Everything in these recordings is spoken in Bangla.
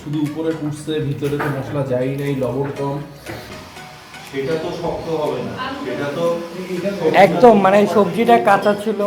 শুধু উপরে ফুটছে, ভিতরে তো মশলা যাই নাই, লবণ কম, সেটা তো শক্ত হবে না, সেটা তো একদম মানে সবজিটা কাঁচা ছিল।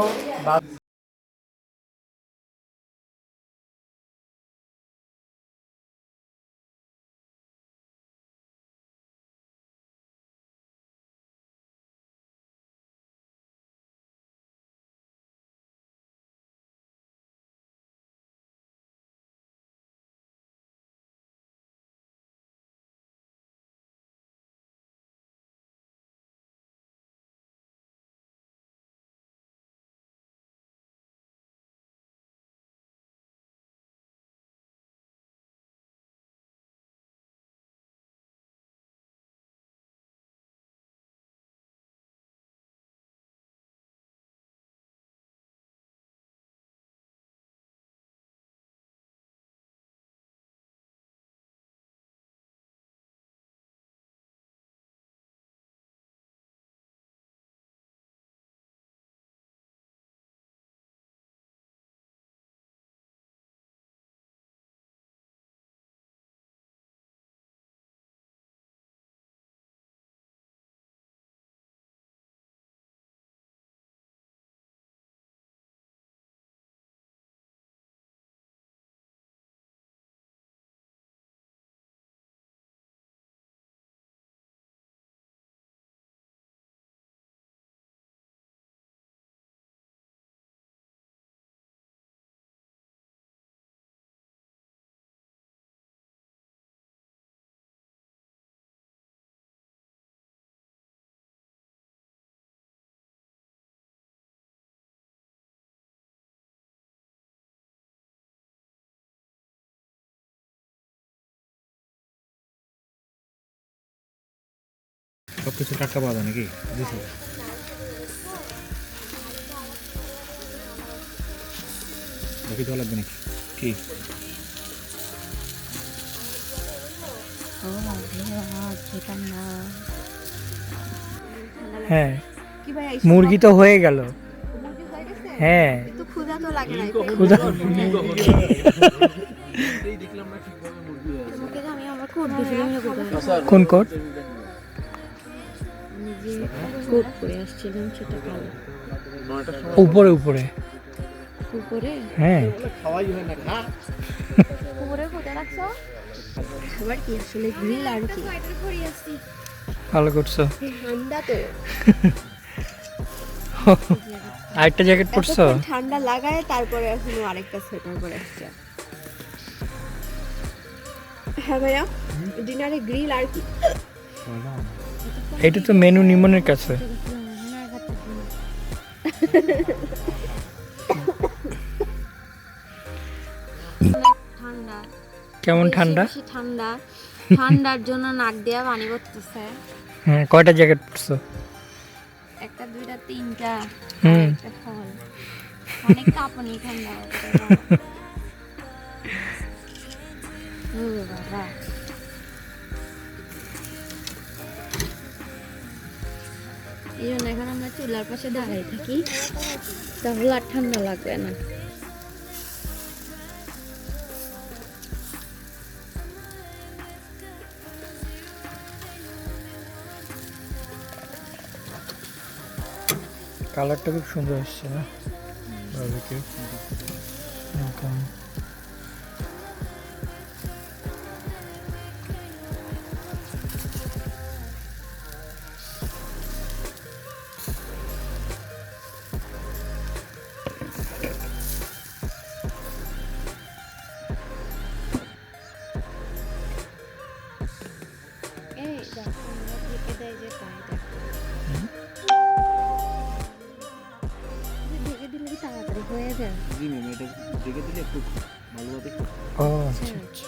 সব কিছু টাটকা পাওয়া যায় নাকি? দিছি বাকি তো লাগবে নাকি? কি হ্যাঁ, মুরগি তো হয়ে গেল। হ্যাঁ, ক্ষুধা তো লাগে না। ক্ষুধা এই দেখলাম না ঠিকভাবে মুরগি হয়ে আছে। আমি আমার কোট দিয়েছিলাম, কোন কোট? আমি যে কোট পরে আসছিলাম সেটা কালো। 9টার সময় উপরে উপরে। উপরে হ্যাঁ, খাওয়াই হয় না, খা। উপরে কোথায় রাখছো? আবার কি আসলে গ্রিল আর কি? ভালো করছো। ঠান্ডা তো, আরেকটা জ্যাকেট পরছো? এতক্ষণ ঠান্ডা লাগায় তারপরে এখনো আরেকটা সোয়েটার পরে আসছে। হ্যাঁ ভাইয়া, ডিনারে গ্রিল আর কি? এটা তো মেনু নিমনের কাছে। ঠান্ডা, কেমন ঠান্ডা? বেশি ঠান্ডা, ঠান্ডার জন্য নাক দেয়া পানি পড়তেছে। হ্যাঁ, কয়টা জ্যাকেট পরছো? একটা দুইটা তিনটা, হুম। একটা ফল, অনেক কাঁপুনি ঠান্ডা হচ্ছে। ও বাবা, এই জন্য এখন আমরা চুলার পাশে দাঁড়াই থাকি, তাহলে আর ঠান্ডা লাগবে না। কালারটা খুব সুন্দর আসছে না? বারবিকিউ। একদম। এই দেখো, আমরা ঢেকে দেয় যে তাই দেখো, ঢেকে দিলে কি তাড়াতাড়ি হয়ে যায়? জি ম্যাম, এটা দেখে দিলে একটু ভালোভাবে। ও আচ্ছা আচ্ছা।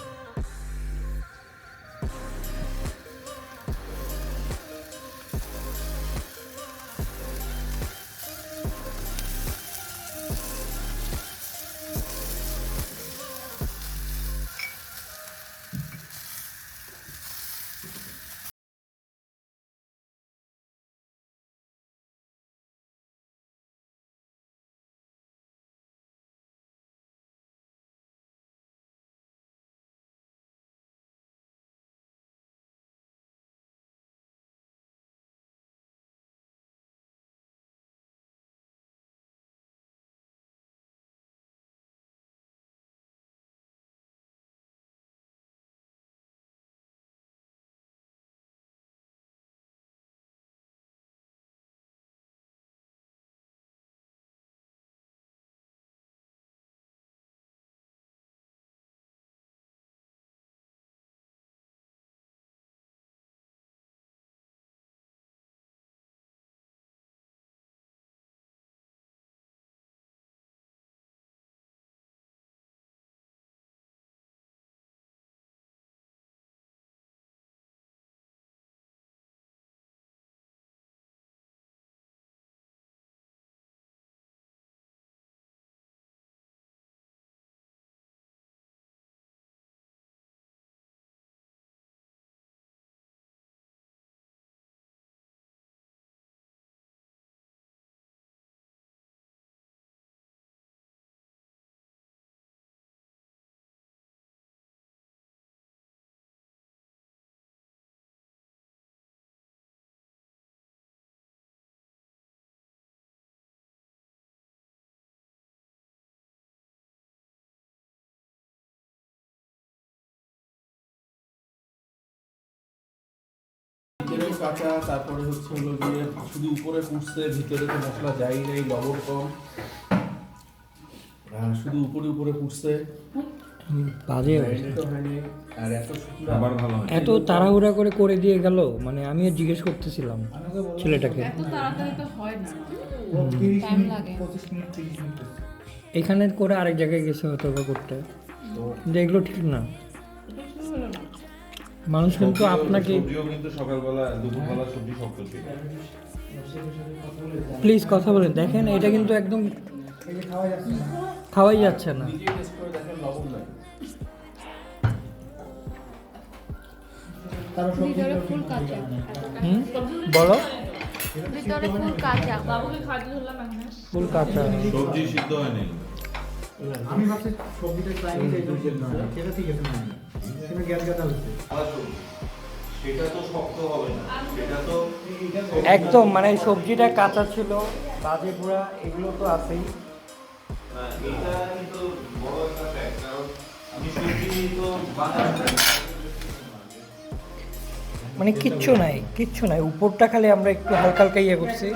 কাঁচা, তারপরে হচ্ছে হলো গিয়ে শুধু উপরে পুষছে, ভিতরে তো মশলা যাই নাই, লবণ কম, শুধু উপরে উপরে পুষছে, বাজে ম্যারিনেটও হয়নি। আর এত শুকনো আবার ভালো হয়। এত তাড়াহুড়া করে দিয়ে গেল, মানে আমিও জিজ্ঞেস করতেছিলাম ছেলেটাকে। এত তাড়াতাড়ি তো হয় না, হুম। টাইম লাগে। এখানে করে আরেক জায়গায় গেছে হয়তো বা করতে, কিন্তু এগুলো ঠিক না। মানুষ কিন্তু আপনাকে সবজিও কিন্তু সকালবেলা দুপুরবেলা সবজি শক্ত ছিল। প্লিজ কথা বলেন, দেখেন এটা কিন্তু একদম খাওয়াই যাচ্ছে না। নিজে টেস্ট করে দেখেন লবণ নাই। ভিতরে ফুল কাঁচা, হুম, বলো। ভিতরে ফুল কাঁচা। বাবুকে খাওয়াতে ধরলাম এখন। ফুল কাঁচা। সবজি সিদ্ধ হয় নাই। আমি ভাবছি সবজিটা চাইনিজ এই জন্য না, সেটা ঠিক আছে না, সেটা গ্যাস গাদা হচ্ছে। সেটা তো শক্ত হবে না, সেটা তো একদম মানে সবজিটা কাঁচা ছিল, বাজে পোড়া এগুলো তো আছেই। এটা কিন্তু বড় একটা ফ্যাক্ট, কারণ আমি সবজি তো বানাই মানে কিচ্ছু নাই, উপরটা খালি আমরা একটু হালকা হালকা ইয়ে করছি।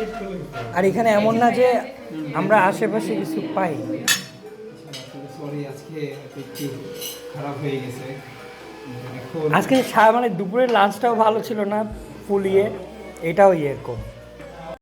আর এখানে এমন না যে আমরা আশেপাশে কিছু পাই। সরি, আজকে একটু খারাপ হয়ে গেছে। এখন আজকে মানে দুপুরের লাঞ্চটাও ভালো ছিল না, ফুলিয়ে এটাও এরকম।